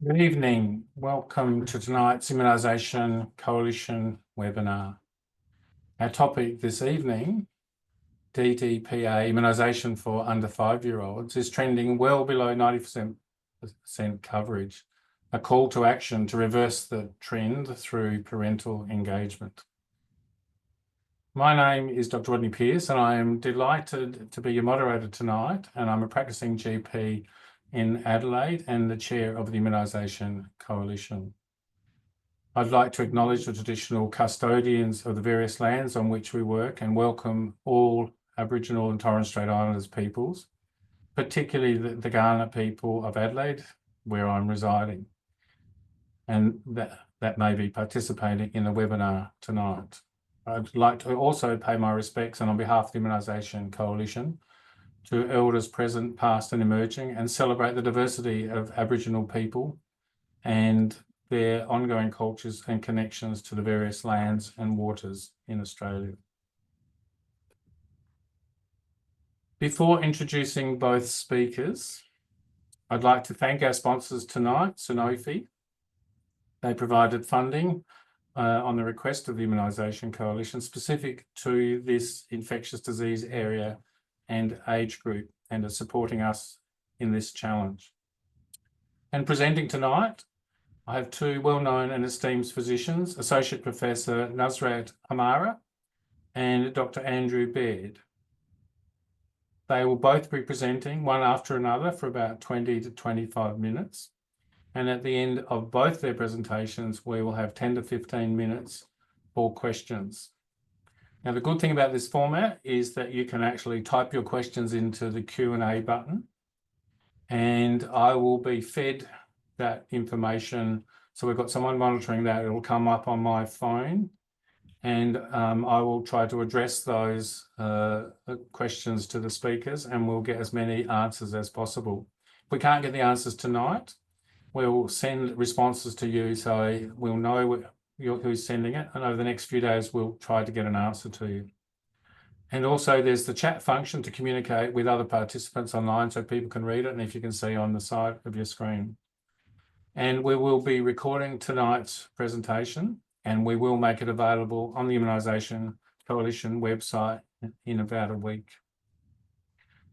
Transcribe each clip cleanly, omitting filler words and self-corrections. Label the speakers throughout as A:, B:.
A: Good evening. Welcome to tonight's Immunisation Coalition webinar. Our topic this evening, DTPa, immunisation for under 5-year-olds, is trending well below 90% coverage, a call to action to reverse the trend through parental engagement. My name is Dr. Rodney Pearce, and I am delighted to be your moderator tonight, and I'm a practicing GP in Adelaide and the chair of the Immunisation Coalition. I'd like to acknowledge the traditional custodians of the various lands on which we work and welcome all Aboriginal and Torres Strait Islanders peoples, particularly the Kaurna people of Adelaide, where I'm residing, and that may be participating in the webinar tonight. I'd like to also pay my respects, and on behalf of the Immunisation Coalition, to elders present, past and emerging, and celebrate the diversity of Aboriginal people and their ongoing cultures and connections to the various lands and waters in Australia. Before introducing both speakers, I'd like to thank our sponsors tonight, Sanofi. They provided funding on the request of the Immunisation Coalition specific to this infectious disease area and age group, and are supporting us in this challenge. And presenting tonight, I have two well-known and esteemed physicians, Associate Professor Nusrat Hamara and Dr. Andrew Baird. They will both be presenting one after another for about 20 to 25 minutes. And at the end of both their presentations, we will have 10 to 15 minutes for questions. Now, the good thing about this format is that you can actually type your questions into the Q&A button, and I will be fed that information. So we've got someone monitoring that. It will come up on my phone, and I will try to address those questions to the speakers, and we'll get as many answers as possible. If we can't get the answers tonight, we'll send responses to you, so we'll know who's sending it, and over the next few days we'll try to get an answer to you. And also there's the chat function to communicate with other participants online so people can read it, and if you can see on the side of your screen. And we will be recording tonight's presentation, and we will make it available on the Immunisation Coalition website in about a week.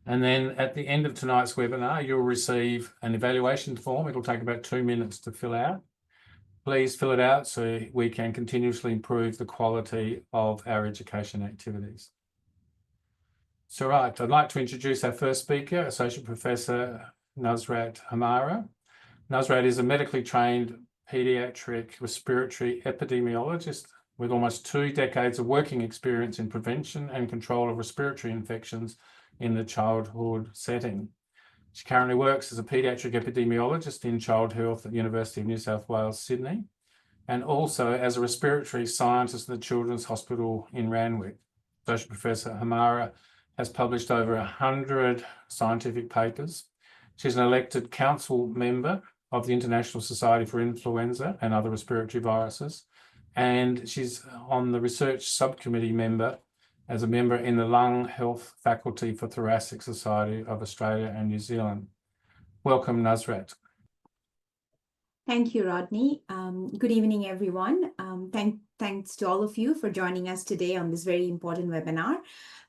A: And then at the end of tonight's webinar, you'll receive an evaluation form. It'll take about 2 minutes to fill out. Please fill it out so we can continuously improve the quality of our education activities. So right, I'd like to introduce our first speaker, Associate Professor Nusrat Hamara. Nusrat is a medically trained paediatric respiratory epidemiologist with almost 2 decades of working experience in prevention and control of respiratory infections in the childhood setting. She currently works as a paediatric epidemiologist in child health at the University of New South Wales, Sydney, and also as a respiratory scientist in the Children's Hospital in Randwick. Associate Professor Hamara has published over 100 scientific papers. She's an elected council member of the International Society for Influenza and Other Respiratory Viruses, and she's on the research subcommittee member as a member in the Lung Health Faculty for Thoracic Society of Australia and New Zealand. Welcome, Nusrat.
B: Thank you, Rodney. Good evening, everyone. Thanks to all of you for joining us today on this very important webinar.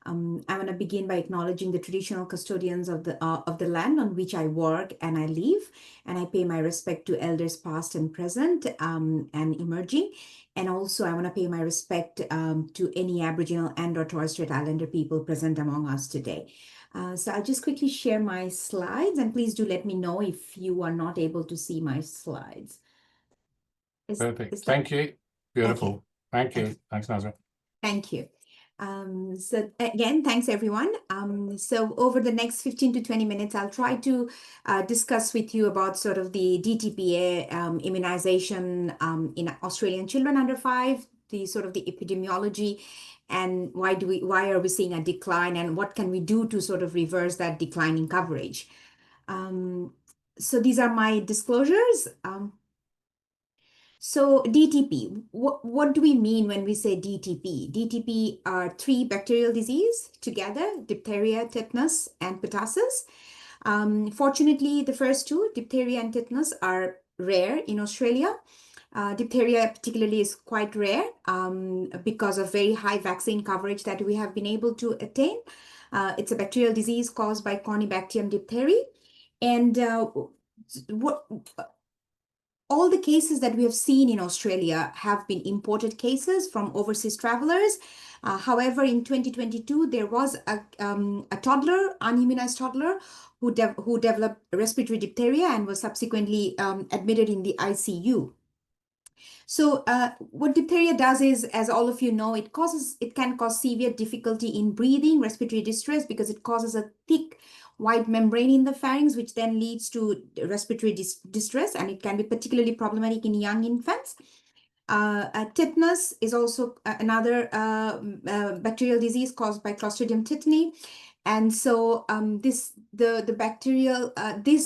B: I want to begin by acknowledging the traditional custodians of the land on which I work and I live, and I pay my respect to elders past and present and emerging. And also I want to pay my respect to any Aboriginal and or Torres Strait Islander people present among us today. So I'll just quickly share my slides, and please do let me know if you are not able to see my slides.
A: Perfect. Thank you. Beautiful.
B: Okay.
A: Thank you.
B: Okay.
A: Thanks, Nusrat.
B: Thank you. So again, thanks everyone. So over the next 15 to 20 minutes, I'll try to discuss with you about sort of the DTPa immunization in Australian children under 5, the sort of the epidemiology, and why are we seeing a decline, and what can we do to sort of reverse that decline in coverage. So these are my disclosures. So DTP, what do we mean when we say DTP? DTP are 3 bacterial diseases together: diphtheria, tetanus, and pertussis. Fortunately, the first 2, diphtheria and tetanus, are rare in Australia. Diphtheria particularly is quite rare because of very high vaccine coverage that we have been able to attain. It's a bacterial disease caused by Corynebacterium diphtheriae. And what all the cases that we have seen in Australia have been imported cases from overseas travelers. However, in 2022, there was a toddler, unimmunized toddler, who developed respiratory diphtheria and was subsequently admitted in the ICU. So what diphtheria does is, as all of you know, it can cause severe difficulty in breathing, respiratory distress, because it causes a thick white membrane in the pharynx, which then leads to respiratory distress, and it can be particularly problematic in young infants. Tetanus is also another bacterial disease caused by Clostridium tetani. And so this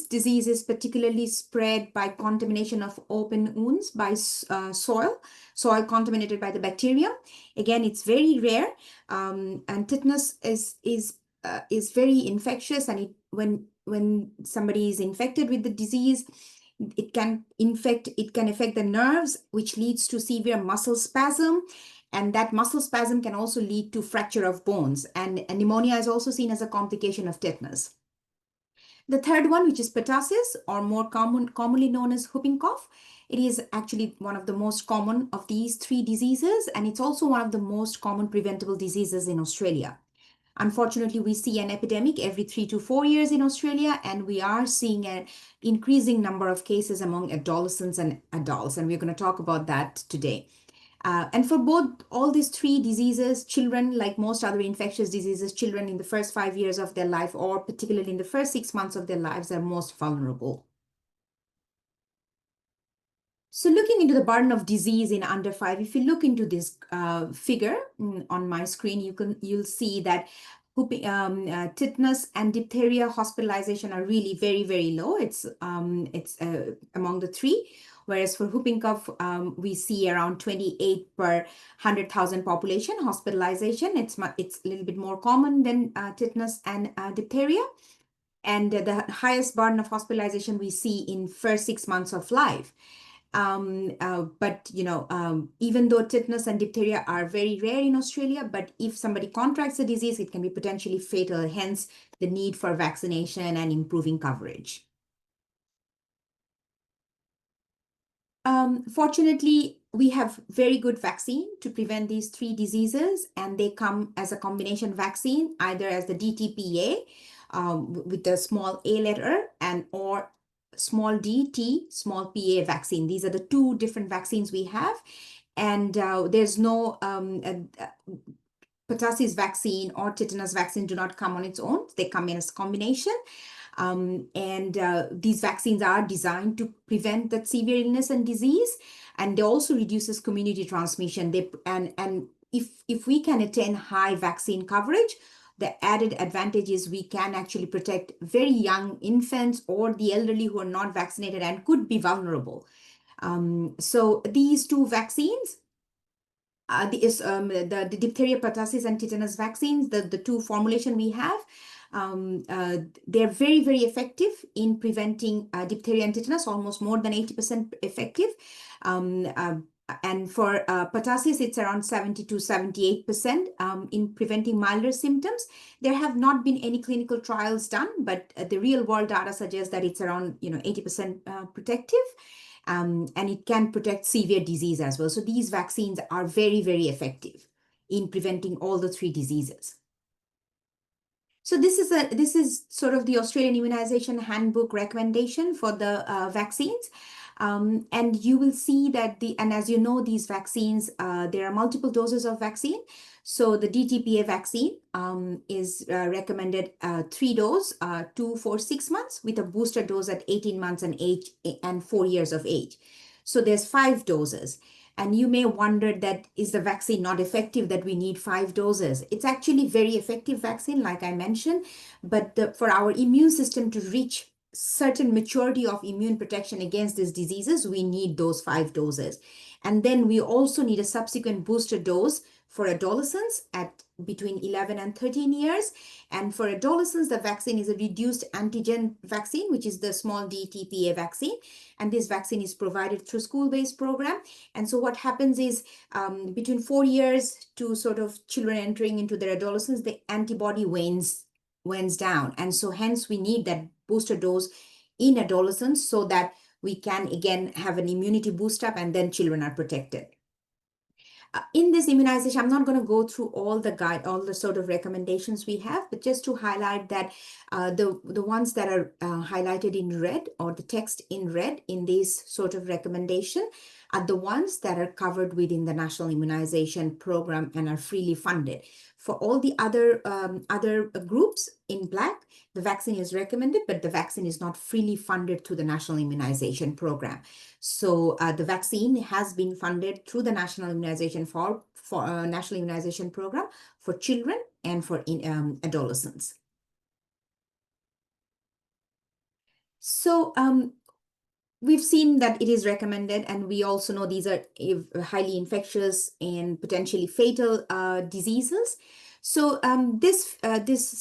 B: disease is particularly spread by contamination of open wounds by soil contaminated by the bacterium. Again, it's very rare, and tetanus is very infectious, and when somebody is infected with the disease, it can affect the nerves, which leads to severe muscle spasm. And that muscle spasm can also lead to fracture of bones. And pneumonia is also seen as a complication of tetanus. The third one, which is pertussis, or more commonly known as whooping cough. It is actually one of the most common of these three diseases, and it's also one of the most common preventable diseases in Australia. Unfortunately, we see an epidemic every 3 to 4 years in Australia, and we are seeing an increasing number of cases among adolescents and adults, and we're going to talk about that today. And for all these three diseases, children, like most other infectious diseases, children in the first 5 years of their life, or particularly in the first 6 months of their lives, are most vulnerable. So looking into the burden of disease in under 5, if you look into this figure on my screen, you'll see that tetanus and diphtheria hospitalization are really very, very low. It's among the three. Whereas for whooping cough, we see around 28 per 100,000 population hospitalization. It's a little bit more common than tetanus and diphtheria. And the highest burden of hospitalization we see in first 6 months of life. But even though tetanus and diphtheria are very rare in Australia, but if somebody contracts the disease, it can be potentially fatal, hence the need for vaccination and improving coverage. Fortunately, we have very good vaccine to prevent these three diseases, and they come as a combination vaccine, either as the DTPa with the small a letter or small d, small pa vaccine. These are the two different vaccines we have, and there's no pertussis vaccine or tetanus vaccine do not come on its own. They come in as a combination. These vaccines are designed to prevent that severe illness and disease, and they also reduces community transmission. If we can attain high vaccine coverage, the added advantage is we can actually protect very young infants or the elderly who are not vaccinated and could be vulnerable. So these two vaccines, the diphtheria, pertussis, and tetanus vaccines, the two formulation we have, they're very, very effective in preventing diphtheria and tetanus, almost more than 80% effective. And for pertussis, it's around 70 to 78% in preventing milder symptoms. There have not been any clinical trials done, but the real world data suggests that it's around 80% protective. And it can protect severe disease as well. So these vaccines are very, very effective in preventing all the three diseases. So this is sort of the Australian Immunisation Handbook recommendation for the vaccines. And you will see that and as you know, these vaccines, there are multiple doses of vaccine. So the DTPa vaccine is recommended 3 doses, 2 for 6 months, with a booster dose at 18 months and 4 years of age. So there's 5 doses. And you may wonder that is the vaccine not effective, that we need 5 doses. It's actually very effective vaccine, like I mentioned, but for our immune system to reach certain maturity of immune protection against these diseases, we need those 5 doses. And then we also need a subsequent booster dose for adolescents at between 11 and 13 years. And for adolescents, the vaccine is a reduced antigen vaccine, which is the small DTPa vaccine. And this vaccine is provided through school-based program. And so what happens is between 4 years to sort of children entering into their adolescence, the antibody wanes down. And so hence we need that booster dose in adolescents so that we can again have an immunity boost up and then children are protected. In this immunization, I'm not going to go through all the sort of recommendations we have, but just to highlight that the ones that are highlighted in red, or the text in red in this sort of recommendation, are the ones that are covered within the National Immunization Program and are freely funded. For all the other groups in black, the vaccine is recommended, but the vaccine is not freely funded through the National Immunization Program. So the vaccine has been funded through the National Immunization National Immunization Program for children and for adolescents. So we've seen that it is recommended, and we also know these are highly infectious and potentially fatal diseases. So this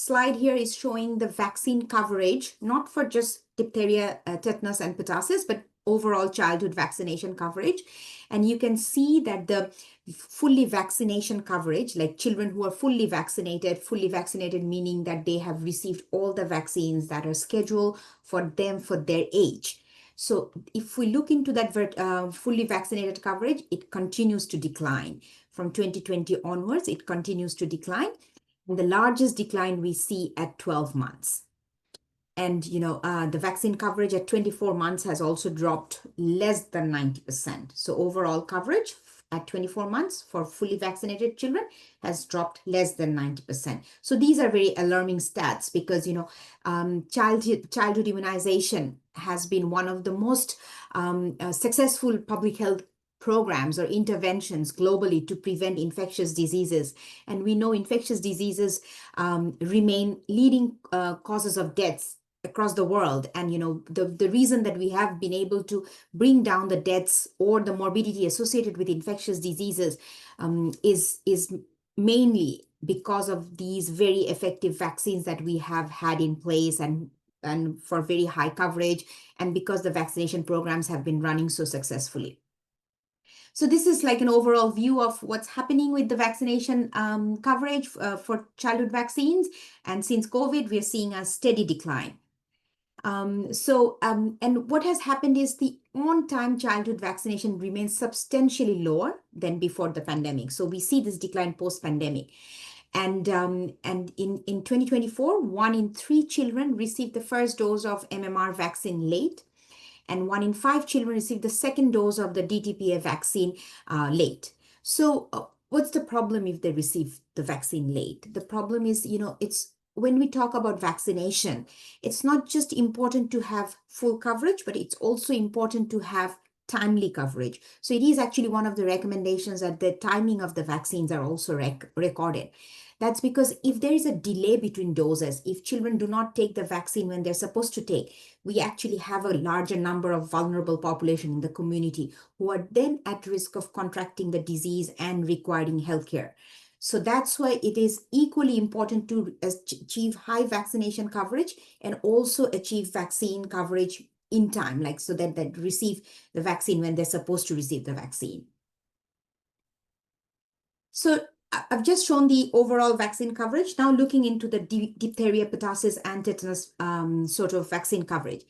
B: slide here is showing the vaccine coverage, not for just diphtheria, tetanus, and pertussis, but overall childhood vaccination coverage. And you can see that the fully vaccination coverage, like children who are fully vaccinated meaning that they have received all the vaccines that are scheduled for them for their age. So if we look into that fully vaccinated coverage, it continues to decline. From 2020 onwards, it continues to decline. And the largest decline we see at 12 months. And, the vaccine coverage at 24 months has also dropped less than 90%. So overall coverage at 24 months for fully vaccinated children has dropped less than 90%. So these are very alarming stats because, childhood immunization has been one of the most successful public health programs or interventions globally to prevent infectious diseases. And we know infectious diseases remain leading causes of deaths across the world. And, the reason that we have been able to bring down the deaths or the morbidity associated with infectious diseases is mainly because of these very effective vaccines that we have had in place and for very high coverage, and because the vaccination programs have been running so successfully. So this is like an overall view of what's happening with the vaccination coverage for childhood vaccines. And since COVID, we're seeing a steady decline. And what has happened is the on-time childhood vaccination remains substantially lower than before the pandemic. So we see this decline post-pandemic. And in 2024, 1 in 3 children received the first dose of MMR vaccine late, and 1 in 5 children received the second dose of the DTPa vaccine late. So what's the problem if they receive the vaccine late? The problem is, it's when we talk about vaccination, it's not just important to have full coverage, but it's also important to have timely coverage. So it is actually one of the recommendations that the timing of the vaccines are also recorded. That's because if there is a delay between doses, if children do not take the vaccine when they're supposed to take, we actually have a larger number of vulnerable population in the community who are then at risk of contracting the disease and requiring healthcare. So that's why it is equally important to achieve high vaccination coverage and also achieve vaccine coverage in time, like so that they receive the vaccine when they're supposed to receive the vaccine. So I've just shown the overall vaccine coverage. Now looking into the diphtheria, pertussis, and tetanus sort of vaccine coverage.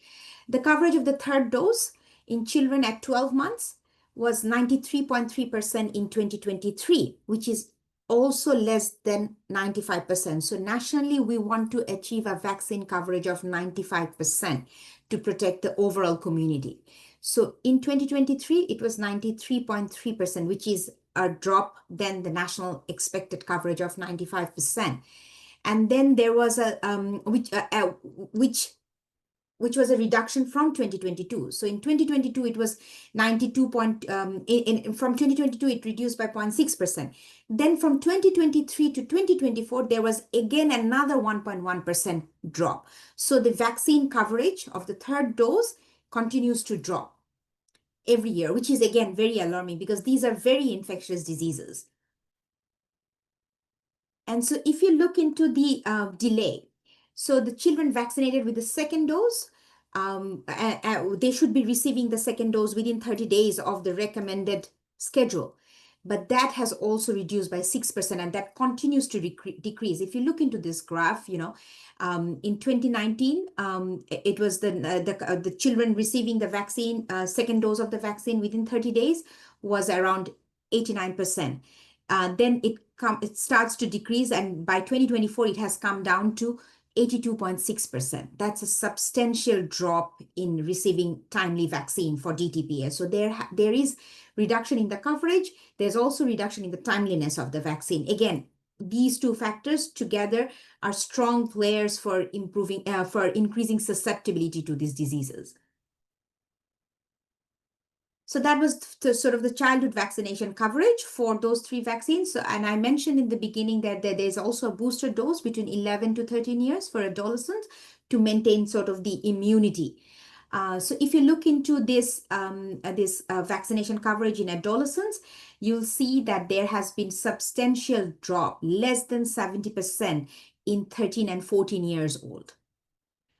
B: The coverage of the third dose in children at 12 months was 93.3% in 2023, which is also less than 95%. So nationally, we want to achieve a vaccine coverage of 95% to protect the overall community. So in 2023, it was 93.3%, which is a drop than the national expected coverage of 95%. And then there was a which was a reduction from 2022. So in 2022, it was 92 point, from 2022, it reduced by 0.6%. Then from 2023 to 2024, there was again another 1.1% drop. So the vaccine coverage of the third dose continues to drop every year, which is again very alarming because these are very infectious diseases. And so if you look into the delay, so the children vaccinated with the second dose, they should be receiving the second dose within 30 days of the recommended schedule. But that has also reduced by 6%, and that continues to decrease. If you look into this graph, in 2019, it was the children receiving the vaccine, second dose of the vaccine within 30 days was around 89%. Then it starts to decrease, and by 2024 it has come down to 82.6%. That's a substantial drop in receiving timely vaccine for DTPa. So there is reduction in the coverage. There's also reduction in the timeliness of the vaccine. Again, these two factors together are strong players for increasing susceptibility to these diseases. So that was sort of the childhood vaccination coverage for those three vaccines. So, and I mentioned in the beginning that there's also a booster dose between 11 to 13 years for adolescents to maintain sort of the immunity. So if you look into this vaccination coverage in adolescents, you'll see that there has been substantial drop, less than 70% in 13 and 14 years old.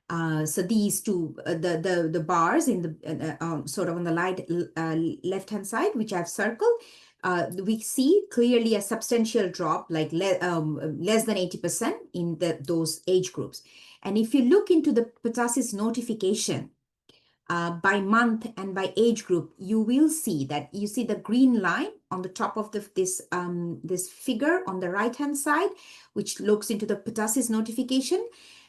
B: So these two, the bars in the sort of on the left-hand side, which I've circled, we see clearly a substantial drop, like less than 80% in those age groups. And if you look into the pertussis notification by month and by age group, you will see that you see the green line on the top of this figure on the right-hand side, which looks into the pertussis notification.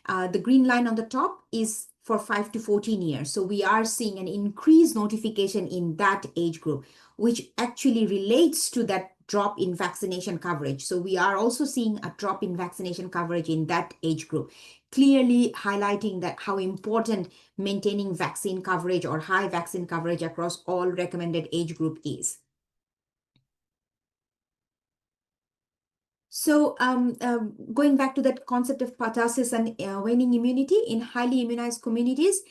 B: The green line on the top is for 5 to 14 years. So we are seeing an increased notification in that age group, which actually relates to that drop in vaccination coverage. So we are also seeing a drop in vaccination coverage in that age group, clearly highlighting that how important maintaining vaccine coverage or high vaccine coverage across all recommended age group is. So going back to that concept of pertussis and waning immunity, in highly immunized communities,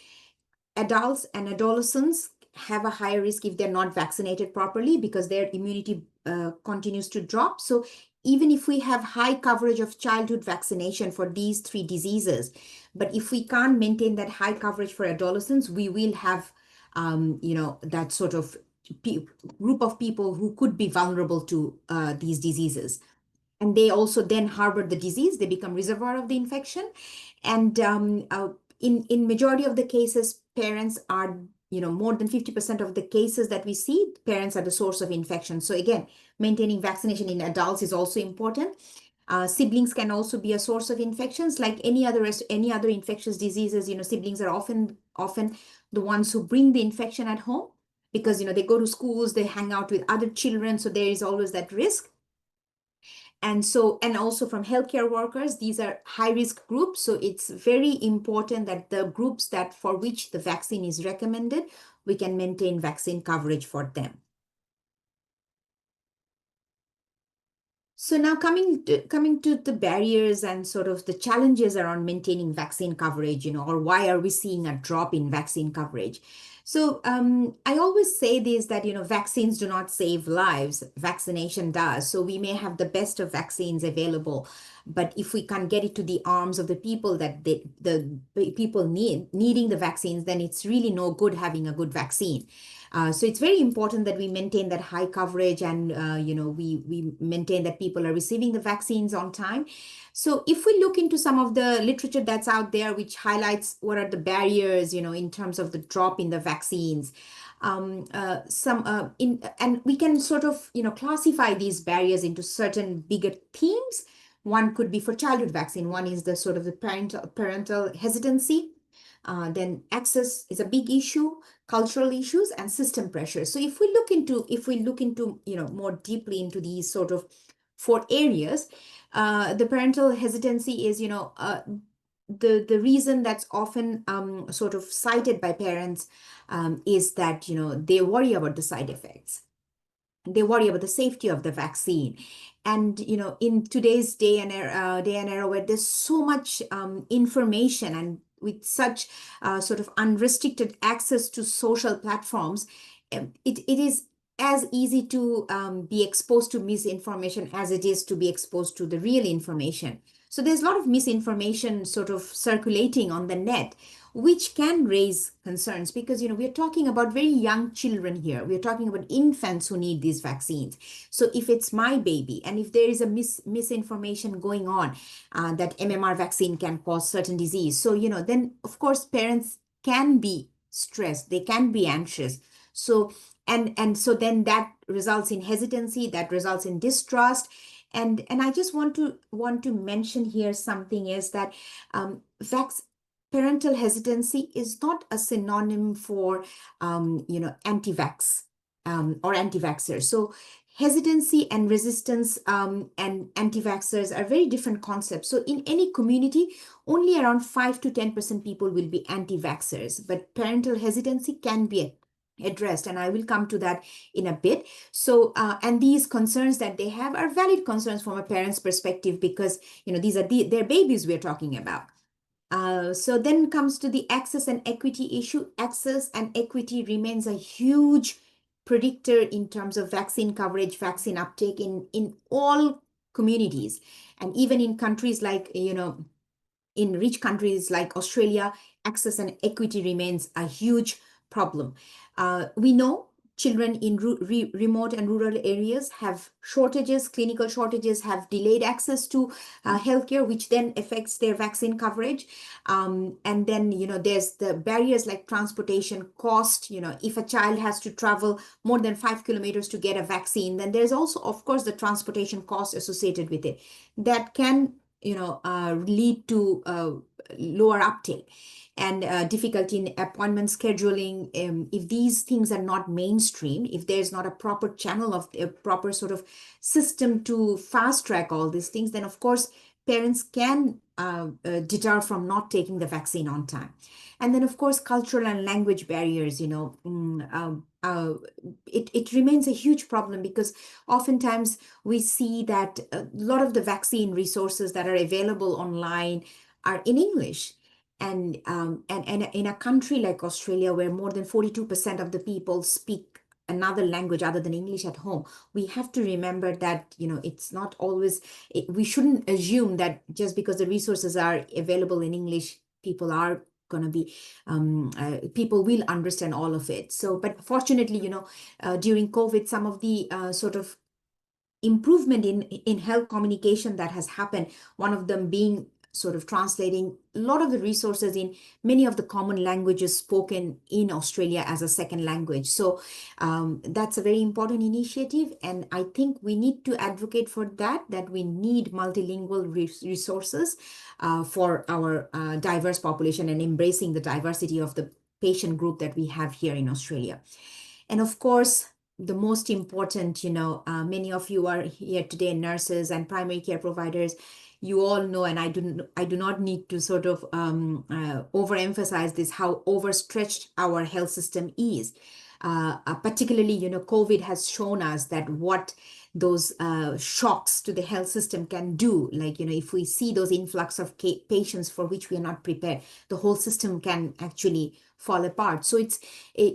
B: adults and adolescents have a higher risk if they're not vaccinated properly because their immunity continues to drop. So even if we have high coverage of childhood vaccination for these three diseases, but if we can't maintain that high coverage for adolescents, we will have, that sort of group of people who could be vulnerable to these diseases. And they also then harbor the disease. They become reservoir of the infection. And in majority of the cases, parents are, more than 50% of the cases that we see, parents are the source of infection. So again, maintaining vaccination in adults is also important. Siblings can also be a source of infections, like any other infectious diseases. Siblings are often the ones who bring the infection at home because they go to schools, they hang out with other children, so there is always that risk. And also from healthcare workers, these are high-risk groups. So it's very important that the groups for which the vaccine is recommended, we can maintain vaccine coverage for them. So now coming to the barriers and sort of the challenges around maintaining vaccine coverage, or why are we seeing a drop in vaccine coverage? So I always say this, that, vaccines do not save lives, vaccination does. So we may have the best of vaccines available, but if we can't get it to the arms of the people that the people needing the vaccines, then it's really no good having a good vaccine. So it's very important that we maintain that high coverage and, we maintain that people are receiving the vaccines on time. So if we look into some of the literature that's out there, which highlights what are the barriers, in terms of the drop in the vaccines, and we can sort of, classify these barriers into certain bigger themes. One could be for childhood vaccine. One is the sort of the parental hesitancy. Then access is a big issue, cultural issues, and system pressure. So if we look into more deeply into these sort of 4 areas, the parental hesitancy is the reason that's often sort of cited by parents is that they worry about the side effects. They worry about the safety of the vaccine. And in today's day and era where there's so much information and with such sort of unrestricted access to social platforms, it is as easy to be exposed to misinformation as it is to be exposed to the real information. So there's a lot of misinformation sort of circulating on the net, which can raise concerns because, we're talking about very young children here. We're talking about infants who need these vaccines. So if it's my baby and if there is a misinformation going on that MMR vaccine can cause certain disease, so, then of course parents can be stressed, they can be anxious. So so then that results in hesitancy, that results in distrust. And I just want to mention here something is that parental hesitancy is not a synonym for anti-vax or anti-vaxxers. So hesitancy and resistance and anti-vaxxers are very different concepts. So in any community, only around 5 to 10% people will be anti-vaxxers, but parental hesitancy can be addressed, and I will come to that in a bit. So and these concerns that they have are valid concerns from a parent's perspective because these are their babies we're talking about. So then comes to the access and equity issue. Access and equity remains a huge predictor in terms of vaccine coverage, vaccine uptake in all communities, and even in countries like in rich countries like Australia, access and equity remains a huge problem. We know children in remote and rural areas have shortages, clinical shortages, have delayed access to healthcare, which then affects their vaccine coverage. And then, there's the barriers like transportation cost. If a child has to travel more than 5 kilometers to get a vaccine, then there's also, of course, the transportation cost associated with it that can lead to lower uptake and difficulty in appointment scheduling. If these things are not mainstream, if there's not a proper channel of a proper sort of system to fast track all these things, then of course parents can deter from not taking the vaccine on time. And then of course cultural and language barriers, it remains a huge problem because oftentimes we see that a lot of the vaccine resources that are available online are in English. And in a country like Australia, where more than 42% of the people speak another language other than English at home, we have to remember that, it's not always, we shouldn't assume that just because the resources are available in English, people are going to be, people will understand all of it. So, but fortunately, during COVID, some of the sort of improvement in health communication that has happened, one of them being sort of translating a lot of the resources in many of the common languages spoken in Australia as a second language. So that's a very important initiative. And I think we need to advocate for that we need multilingual resources for our diverse population and embracing the diversity of the patient group that we have here in Australia. And of course, the most important, many of you are here today, nurses and primary care providers. You all know, and I do not need to sort of overemphasize this, how overstretched our health system is. Particularly, COVID has shown us that what those shocks to the health system can do. Like, if we see those influx of patients for which we are not prepared, the whole system can actually fall apart. So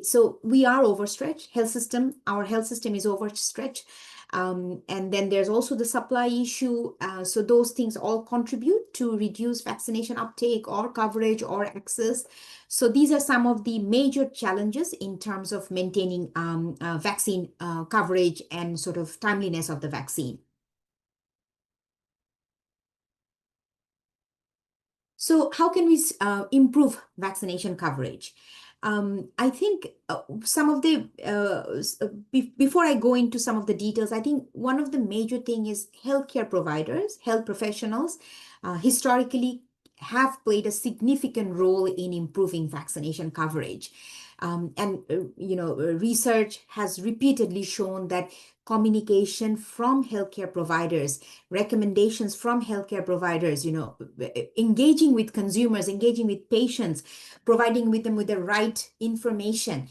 B: so we are overstretched. Our health system is overstretched. And then there's also the supply issue. So those things all contribute to reduce vaccination uptake or coverage or access. So these are some of the major challenges in terms of maintaining vaccine coverage and sort of timeliness of the vaccine. So how can we improve vaccination coverage? I think some of the, before I go into some of the details, I think one of the major thing is healthcare providers, health professionals, historically have played a significant role in improving vaccination coverage. Research has repeatedly shown that communication from healthcare providers, recommendations from healthcare providers, engaging with consumers, engaging with patients, providing with them with the right information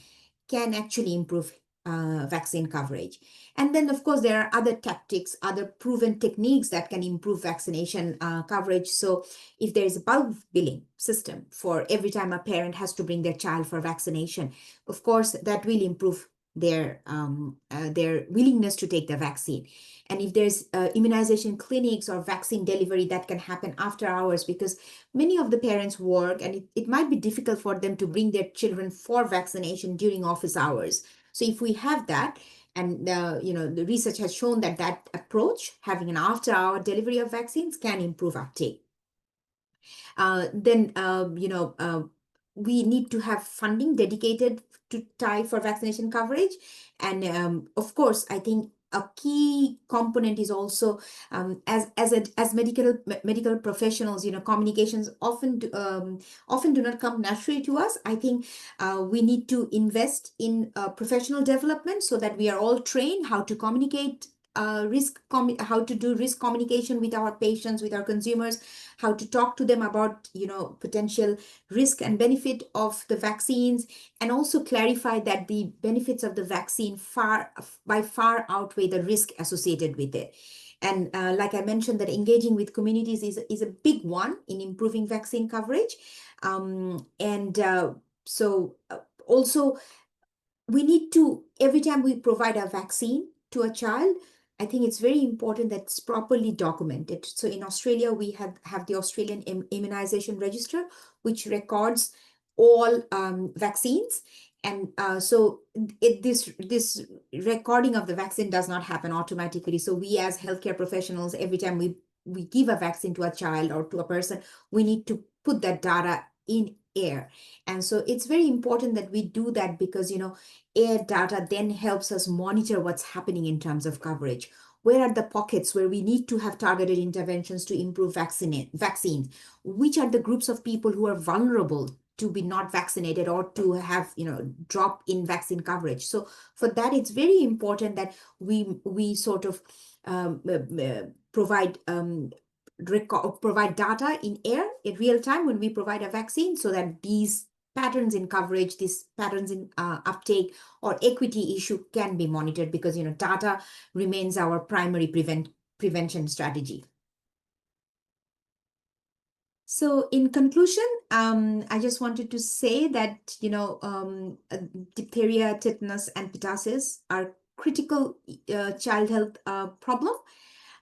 B: can actually improve vaccine coverage. And then, of course, there are other tactics, other proven techniques that can improve vaccination coverage. So if there is a bulk billing system for every time a parent has to bring their child for vaccination, of course, that will improve their willingness to take the vaccine. And if there's immunization clinics or vaccine delivery that can happen after hours, because many of the parents work and it might be difficult for them to bring their children for vaccination during office hours. So if we have that, and the research has shown that that approach, having an after-hour delivery of vaccines, can improve uptake. Then we need to have funding dedicated to TIE for vaccination coverage. And of course, I think a key component is also as medical professionals, communications often do not come naturally to us. I think we need to invest in professional development so that we are all trained how to communicate how to do risk communication with our patients, with our consumers, how to talk to them about potential risk and benefit of the vaccines, and also clarify that the benefits of the vaccine by far outweigh the risk associated with it. And like I mentioned, that engaging with communities is a big one in improving vaccine coverage. Also, we need to, every time we provide a vaccine to a child, I think it's very important that it's properly documented. So in Australia, we have the Australian Immunisation Register, which records all vaccines. And this recording of the vaccine does not happen automatically. So we as healthcare professionals, every time we give a vaccine to a child or to a person, we need to put that data in air. And so it's very important that we do that, because air data then helps us monitor what's happening in terms of coverage. Where are the pockets where we need to have targeted interventions to improve vaccines? Which are the groups of people who are vulnerable to be not vaccinated or to have drop in vaccine coverage? So for that, it's very important that we sort of provide data in air in real time when we provide a vaccine, so that these patterns in coverage, these patterns in uptake or equity issue can be monitored, because data remains our primary prevention strategy. So in conclusion, I just wanted to say that diphtheria, tetanus, and pertussis are critical child health problem.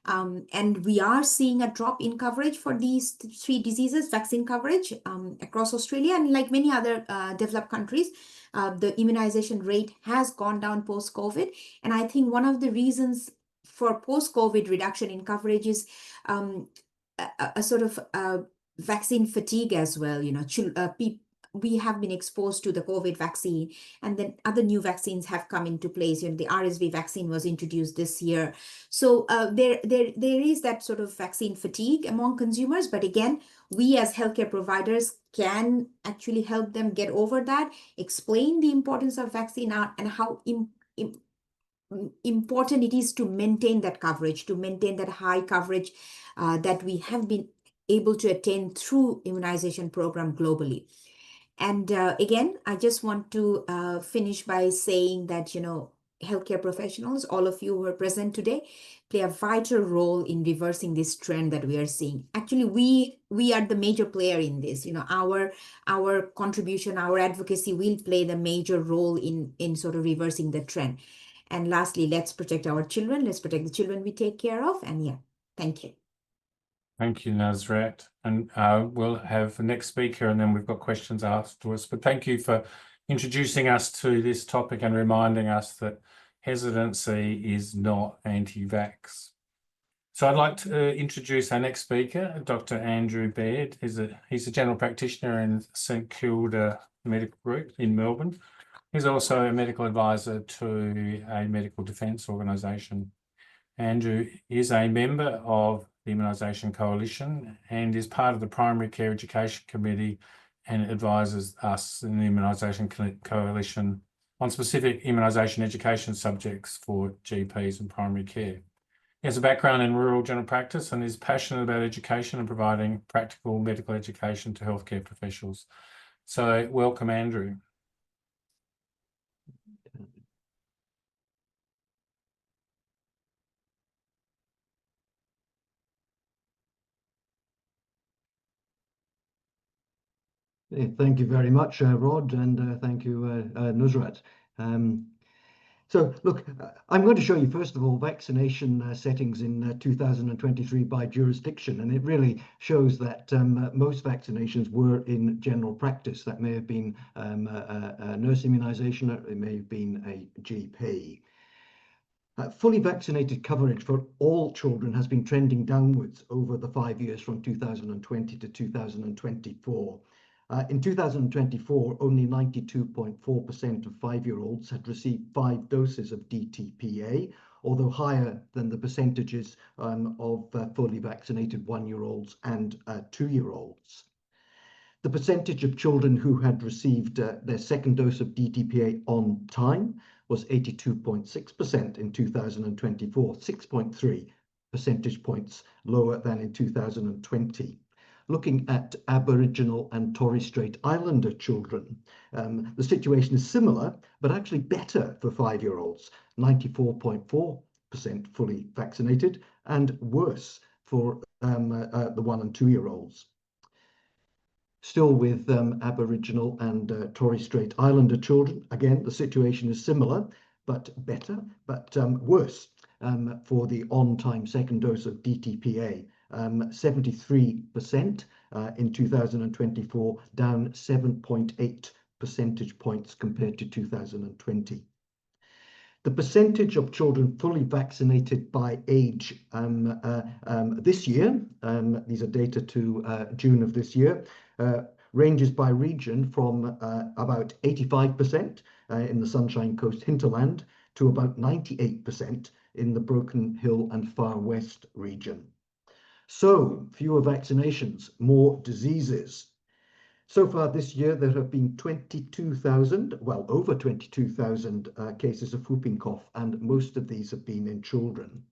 B: And we are seeing a drop in coverage for these three diseases, vaccine coverage across Australia. And like many other developed countries, the immunization rate has gone down post-COVID. And I think one of the reasons for post-COVID reduction in coverage is a sort of vaccine fatigue as well. We have been exposed to the COVID vaccine, and then other new vaccines have come into place. The RSV vaccine was introduced this year. So there is that sort of vaccine fatigue among consumers. But again, we as healthcare providers can actually help them get over that, explain the importance of vaccine and how important it is to maintain that coverage, to maintain that high coverage that we have been able to attain through immunization program globally. And again, I just want to finish by saying that, healthcare professionals, all of you who are present today, play a vital role in reversing this trend that we are seeing. Actually, we are the major player in this. Our contribution, our advocacy will play the major role in sort of reversing the trend. And lastly, let's protect our children. Let's protect the children we take care of. And yeah, thank you.
A: Thank you, Nazrat. And we'll have the next speaker, and then we've got questions afterwards. But thank you for introducing us to this topic and reminding us that hesitancy is not anti-vax. So I'd like to introduce our next speaker, Dr. Andrew Baird. He's a general practitioner in St Kilda Medical Group in Melbourne. He's also a medical advisor to a medical defence organisation. Andrew is a member of the Immunisation Coalition and is part of the Primary Care Education Committee and advises us in the Immunisation Coalition on specific immunisation education subjects for GPs and primary care. He has a background in rural general practice and is passionate about education and providing practical medical education to healthcare professionals. So welcome, Andrew.
C: Thank you very much, Rod, and thank you, Nusrat. So look, I'm going to show you first of all vaccination settings in 2023 by jurisdiction, and it really shows that most vaccinations were in general practice. That may have been a nurse immunisation, or it may have been a GP. Fully vaccinated coverage for all children has been trending downwards over the 5 years from 2020 to 2024. In 2024, only 92.4% of 5-year-olds had received 5 doses of DTPa, although higher than the percentages of fully vaccinated 1-year-olds and 2-year-olds. The percentage of children who had received their second dose of DTPa on time was 82.6% in 2024, 6.3 percentage points lower than in 2020. Looking at Aboriginal and Torres Strait Islander children, the situation is similar, but actually better for 5-year-olds, 94.4% fully vaccinated, and worse for the 1 and 2-year-olds. Still with Aboriginal and Torres Strait Islander children, again, the situation is similar, but better, but worse for the on-time second dose of DTPa. 73% in 2024, down 7.8 percentage points compared to 2020. The percentage of children fully vaccinated by age this year, these are data to June of this year, ranges by region from about 85% in the Sunshine Coast hinterland to about 98% in the Broken Hill and Far West region. So fewer vaccinations, more diseases. So far this year, there have been 22,000, well, over 22,000 cases of whooping cough, and most of these have been in children.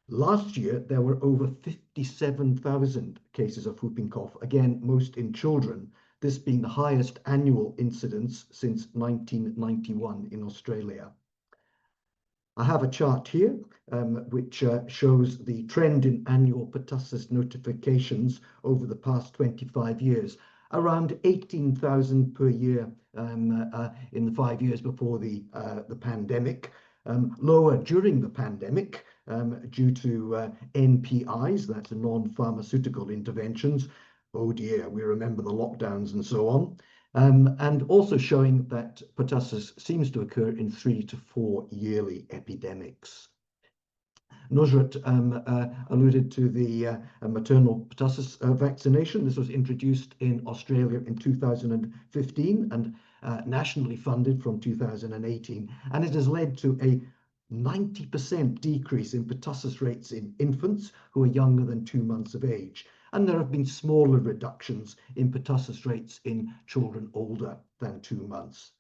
C: Last year, there were over 57,000 cases of whooping cough, again, most in children, this being the highest annual incidence since 1991 in Australia. I have a chart here which shows the trend in annual pertussis notifications over the past 25 years, around 18,000 per year in the 5 years before the pandemic, lower during the pandemic due to NPIs, that's non-pharmaceutical interventions. Oh dear, we remember the lockdowns and so on. And also showing that pertussis seems to occur in 3 to 4 yearly epidemics. Nusrat alluded to the maternal pertussis vaccination. This was introduced in Australia in 2015 and nationally funded from 2018. And it has led to a 90% decrease in pertussis rates in infants who are younger than 2 months of age. And there have been smaller reductions in pertussis rates in children older than 2 months.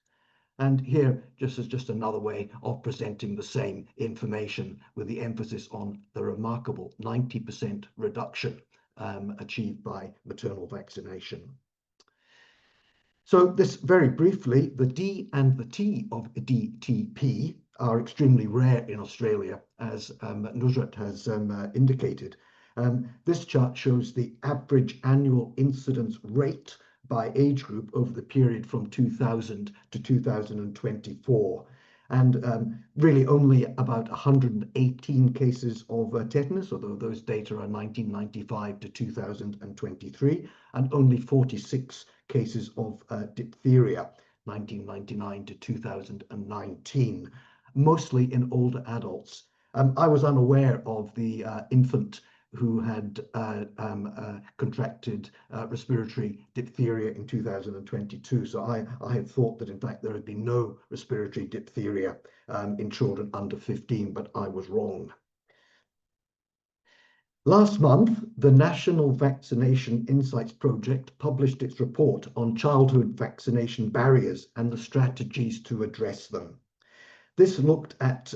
C: And here, just another way of presenting the same information with the emphasis on the remarkable 90% reduction achieved by maternal vaccination. So this very briefly, the D and the T of DTP are extremely rare in Australia, as Nusrat has indicated. This chart shows the average annual incidence rate by age group over the period from 2000 to 2024. And really only about 118 cases of tetanus, although those data are 1995 to 2023, and only 46 cases of diphtheria, 1999 to 2019, mostly in older adults. I was unaware of the infant who had contracted respiratory diphtheria in 2022. So I had thought that in fact there had been no respiratory diphtheria in children under 15, but I was wrong. Last month, the National Vaccination Insights Project published its report on childhood vaccination barriers and the strategies to address them. This looked at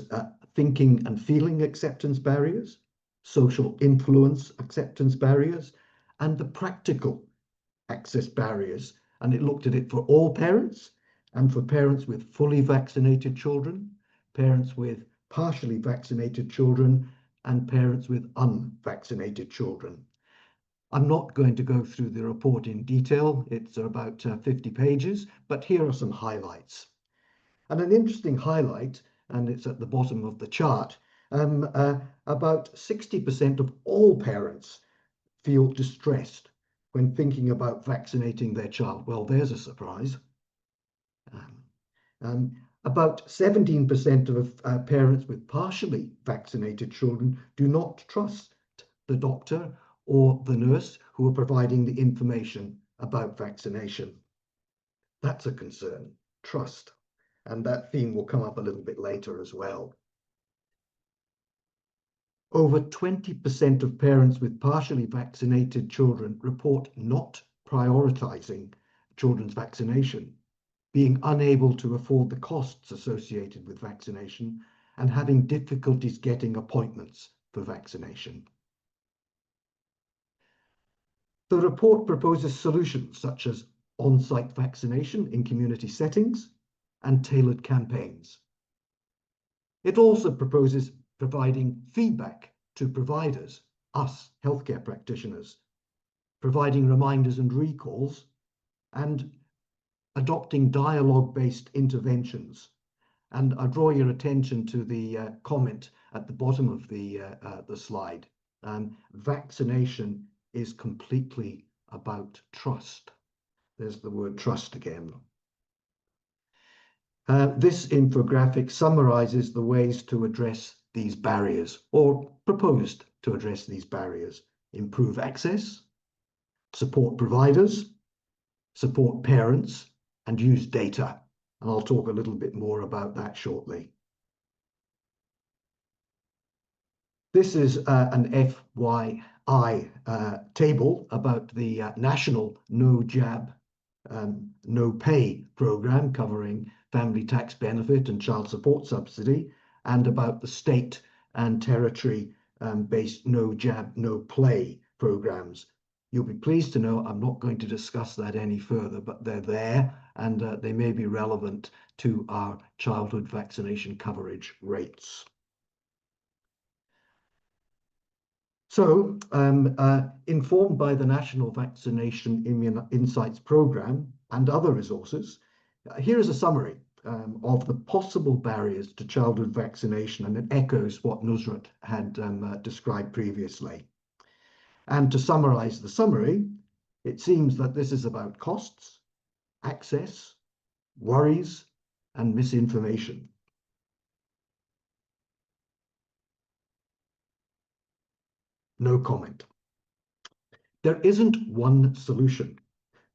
C: thinking and feeling acceptance barriers, social influence acceptance barriers, and the practical access barriers. And it looked at it for all parents and for parents with fully vaccinated children, parents with partially vaccinated children, and parents with unvaccinated children. I'm not going to go through the report in detail. It's about 50 pages, but here are some highlights. And an interesting highlight and it's at the bottom of the chart, about 60% of all parents feel distressed when thinking about vaccinating their child. Well, there's a surprise. About 17% of parents with partially vaccinated children do not trust the doctor or the nurse who are providing the information about vaccination. That's a concern, trust. And that theme will come up a little bit later as well. Over 20% of parents with partially vaccinated children report not prioritizing children's vaccination, being unable to afford the costs associated with vaccination, and having difficulties getting appointments for vaccination. The report proposes solutions such as on-site vaccination in community settings and tailored campaigns. It also proposes providing feedback to providers, us healthcare practitioners, providing reminders and recalls, and adopting dialogue-based interventions. And I draw your attention to the comment at the bottom of the slide. Vaccination is completely about trust. There's the word trust again. This infographic summarizes the ways to address these barriers, or proposed to address these barriers: improve access, support providers, support parents, and use data. And I'll talk a little bit more about that shortly. This is an FYI table about the national No Jab, No Pay program covering family tax benefit and child support subsidy, and about the state and territory based No Jab, No Play programs. You'll be pleased to know I'm not going to discuss that any further, but they're there and they may be relevant to our childhood vaccination coverage rates. So, informed by the National Vaccination Insights Programme and other resources, here is a summary of the possible barriers to childhood vaccination, and it echoes what Nusrat had described previously. And to summarize the summary, it seems that this is about costs, access, worries, and misinformation. No comment. There isn't one solution,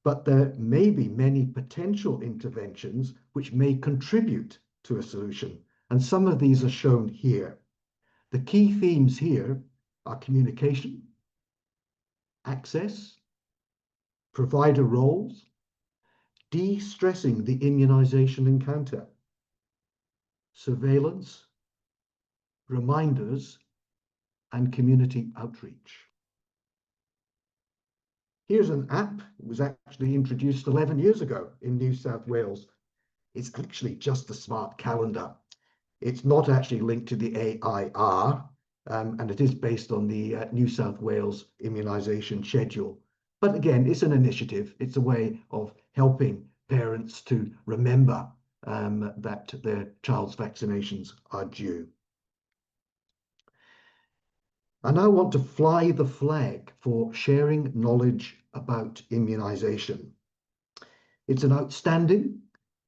C: but there may be many potential interventions which may contribute to a solution, and some of these are shown here. The key themes here are communication, access, provider roles, de-stressing the immunization encounter, surveillance, reminders, and community outreach. Here's an app that was actually introduced 11 years ago in New South Wales. It's actually just a smart calendar. It's not actually linked to the AIR, and it is based on the New South Wales immunisation schedule. But again, it's an initiative. It's a way of helping parents to remember that their child's vaccinations are due. I now want to fly the flag for sharing knowledge about immunisation. It's an outstanding,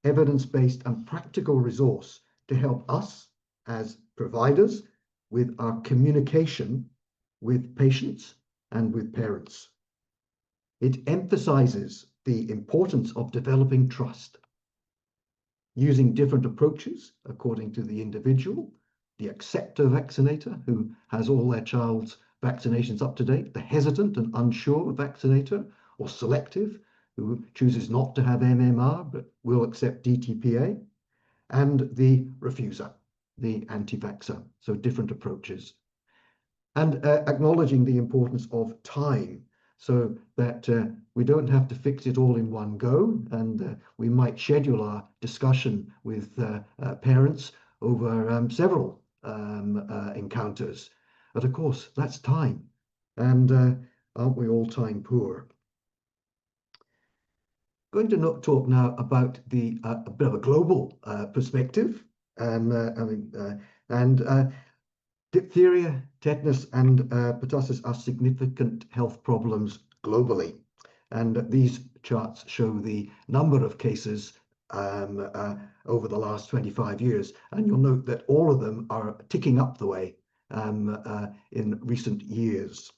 C: evidence-based and practical resource to help us as providers with our communication with patients and with parents. It emphasizes the importance of developing trust, using different approaches according to the individual, the acceptor vaccinator who has all their child's vaccinations up to date, the hesitant and unsure vaccinator, or selective, who chooses not to have MMR but will accept DTPa, and the refuser, the anti-vaxxer. So different approaches. And acknowledging the importance of time, so that we don't have to fix it all in one go, and we might schedule our discussion with parents over several encounters. But of course, that's time, and aren't we all time poor? Going to talk now about a bit of a global perspective Diphtheria, tetanus, and pertussis are significant health problems globally. And these charts show the number of cases over the last 25 years. And you'll note that all of them are ticking up the way in recent years.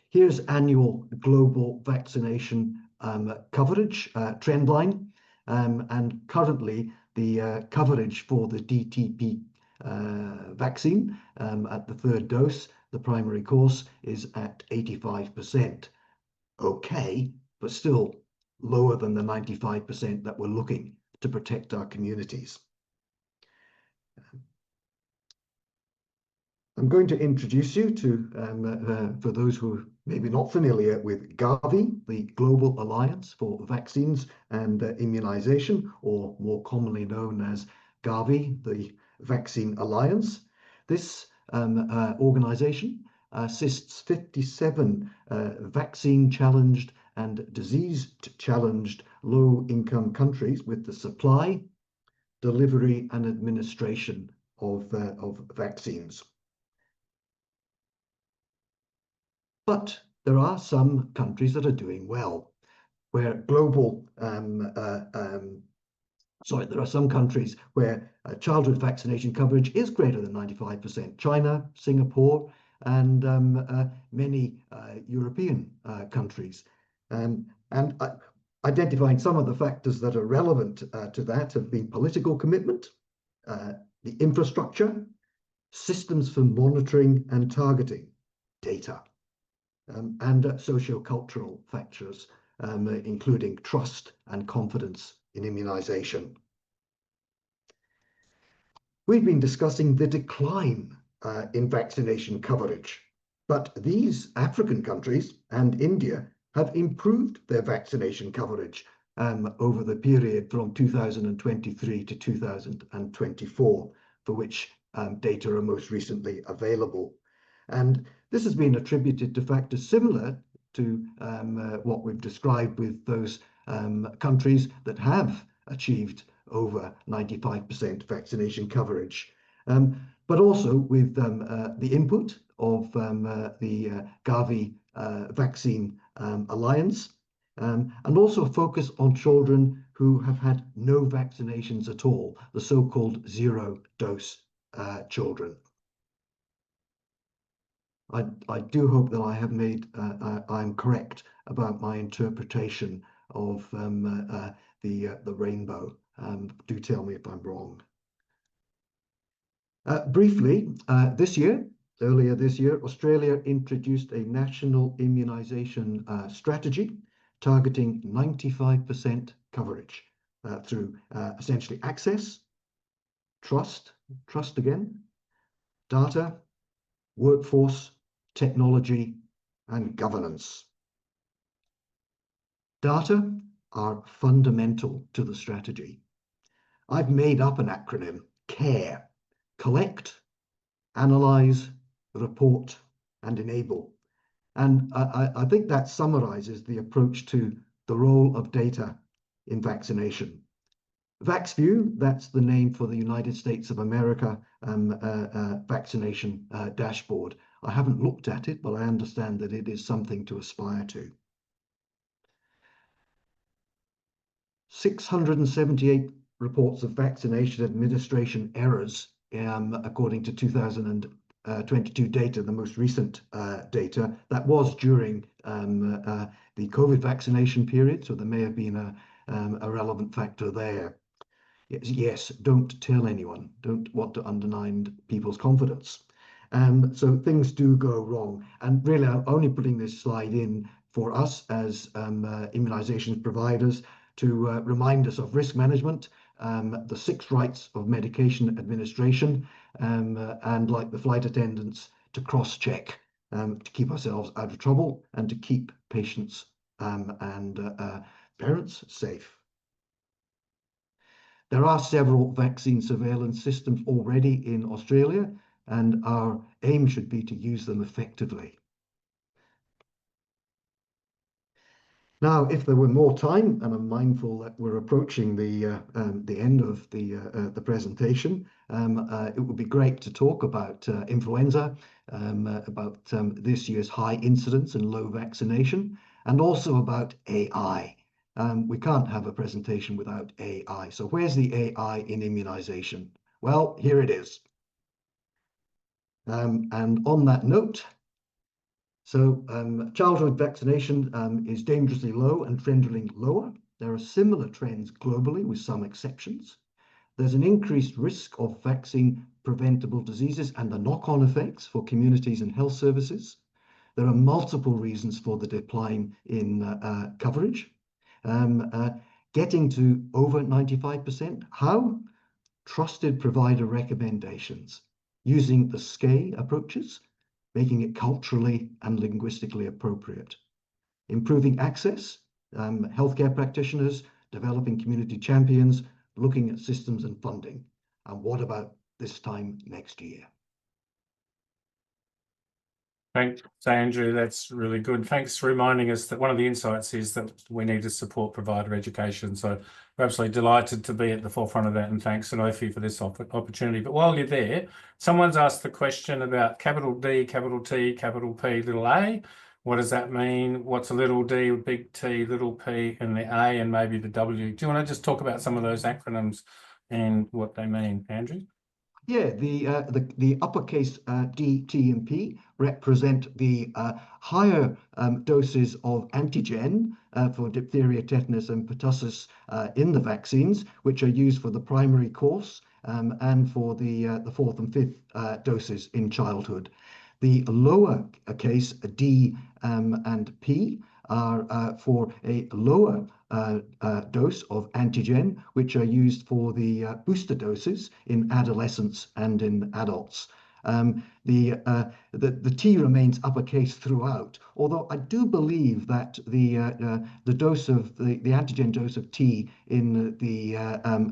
C: Here's annual global vaccination coverage trend line. And currently, the coverage for the DTP vaccine at the third dose, the primary course, is at 85%. Okay, but still lower than the 95% that we're looking to protect our communities. I'm going to introduce you to, for those who are maybe not familiar with Gavi, the Global Alliance for Vaccines and Immunization, or more commonly known as Gavi, the Vaccine Alliance. This organization assists 57 vaccine-challenged and disease-challenged low-income countries with the supply, delivery, and administration of vaccines. But there are some countries that are doing well, where there are some countries where childhood vaccination coverage is greater than 95%. China, Singapore, and many European countries. And identifying some of the factors that are relevant to that have been political commitment, the infrastructure, systems for monitoring and targeting, data, and socio-cultural factors, including trust and confidence in immunization. We've been discussing the decline in vaccination coverage, but these African countries and India have improved their vaccination coverage over the period from 2023 to 2024, for which data are most recently available. And this has been attributed to factors similar to what we've described with those countries that have achieved over 95% vaccination coverage, but also with the input of the Gavi Vaccine Alliance, and also focus on children who have had no vaccinations at all, the so-called zero-dose children. I do hope that I have made, I'm correct about my interpretation of the rainbow. Do tell me if I'm wrong. Briefly, earlier this year, Australia introduced a national immunisation strategy targeting 95% coverage through essentially access, trust again, data, workforce, technology, and governance. Data are fundamental to the strategy. I've made up an acronym, CARE: collect, analyze, report, and enable. And I think that summarizes the approach to the role of data in vaccination. VaxView, that's the name for the United States of America vaccination dashboard. I haven't looked at it, but I understand that it is something to aspire to. 678 reports of vaccination administration errors, according to 2022 data, the most recent data. That was during the COVID vaccination period, so there may have been a relevant factor there. Yes, don't tell anyone. Don't want to undermine people's confidence. So things do go wrong. And really, I'm only putting this slide in for us as immunizations providers to remind us of risk management, the 6 rights of medication administration, and like the flight attendants, to cross-check to keep ourselves out of trouble and to keep patients and parents safe. There are several vaccine surveillance systems already in Australia, and our aim should be to use them effectively. Now, if there were more time, and I'm mindful that we're approaching the end of the presentation, it would be great to talk about influenza, about this year's high incidence and low vaccination, and also about AI. We can't have a presentation without AI. So where's the AI in immunization? Well, here it is. And on that note, so childhood vaccination is dangerously low and trending lower. There are similar trends globally with some exceptions. There's an increased risk of vaccine preventable diseases and the knock-on effects for communities and health services. There are multiple reasons for the decline in coverage. Getting to over 95%. How? Trusted provider recommendations, using the SCAE approaches, making it culturally and linguistically appropriate. Improving access, healthcare practitioners, developing community champions, looking at systems and funding. And what about this time next year?
A: Thanks, Andrew. That's really good. Thanks for reminding us that one of the insights is that we need to support provider education. So we're absolutely delighted to be at the forefront of that. And thanks, Sanofi, for this opportunity. But while you're there, someone's asked the question about capital D, capital T, capital P, little a. What does that mean? What's a little d, big T, little p, and the A, and maybe the W? Do you want to just talk about some of those acronyms and what they mean, Andrew?
C: Yeah, the uppercase D, T, and P represent the higher doses of antigen for diphtheria, tetanus, and pertussis in the vaccines, which are used for the primary course and for the fourth and fifth doses in childhood. The lower case D and P are for a lower dose of antigen, which are used for the booster doses in adolescents and in adults. The T remains uppercase throughout, although I do believe that the dose of the antigen dose of T in the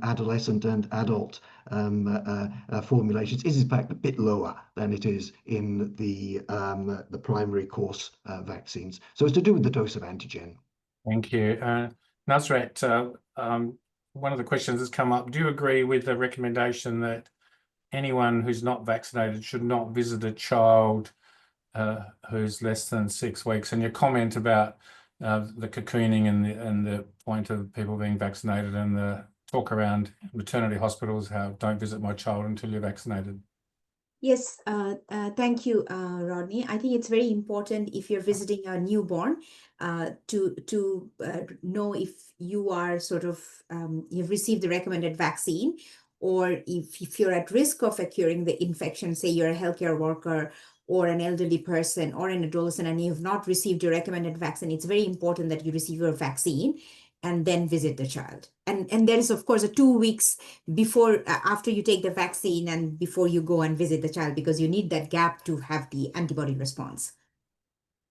C: adolescent and adult formulations is in fact a bit lower than it is in the primary course vaccines. So it's to do with the dose of antigen.
A: Thank you. Nasrat, one of the questions has come up. Do you agree with the recommendation that anyone who's not vaccinated should not visit a child who's less than 6 weeks? And your comment about the cocooning and the point of people being vaccinated and the talk around maternity hospitals, how don't visit my child until you're vaccinated.
B: Yes, thank you, Rodney. I think it's very important if you're visiting a newborn to know if you are you've received the recommended vaccine, or if you're at risk of acquiring the infection, say you're a healthcare worker or an elderly person or an adolescent and you've not received your recommended vaccine. It's very important that you receive your vaccine and then visit the child. And there is, of course, a 2 weeks before, after you take the vaccine and before you go and visit the child, because you need that gap to have the antibody response.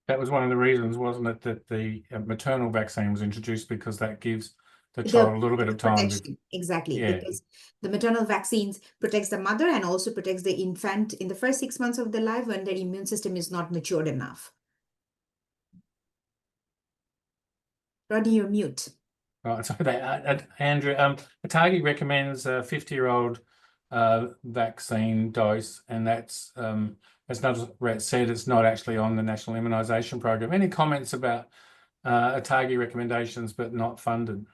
A: That was one of the reasons, wasn't it, that the maternal vaccine was introduced, because that gives the child a little bit of time.
B: Exactly,
A: yeah.
B: Because the maternal vaccines protects the mother and also protects the infant in the first 6 months of their life when their immune system is not matured enough. Rodney, you're mute.
A: Right, so Andrew, Atagi recommends a 50-year-old vaccine dose, and that's, as Nasrat said, it's not actually on the National Immunisation Program. Any comments about Atagi recommendations but not funded?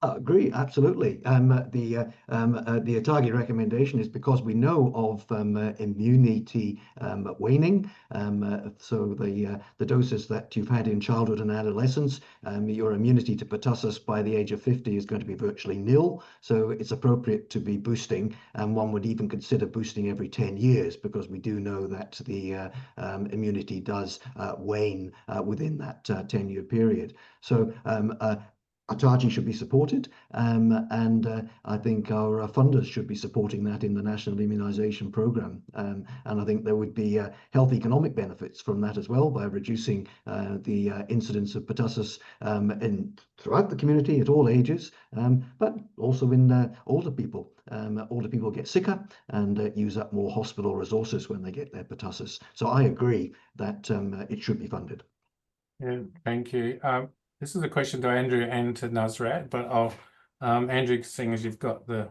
C: Agree, absolutely. The Atagi recommendation is because we know of immunity waning. So the doses that you've had in childhood and adolescence, your immunity to pertussis by the age of 50 is going to be virtually nil. So it's appropriate to be boosting, and one would even consider boosting every 10 years, because we do know that the immunity does wane within that 10-year period. So Atagi should be supported, and I think our funders should be supporting that in the National Immunisation Programme. And I think there would be health economic benefits from that as well, by reducing the incidence of pertussis throughout the community at all ages, but also in older people. Older people get sicker and use up more hospital resources when they get their pertussis. So I agree that it should be funded.
A: Yeah, thank you. This is a question to Andrew and to Nusrat, but I'll Andrew, seeing as you've got the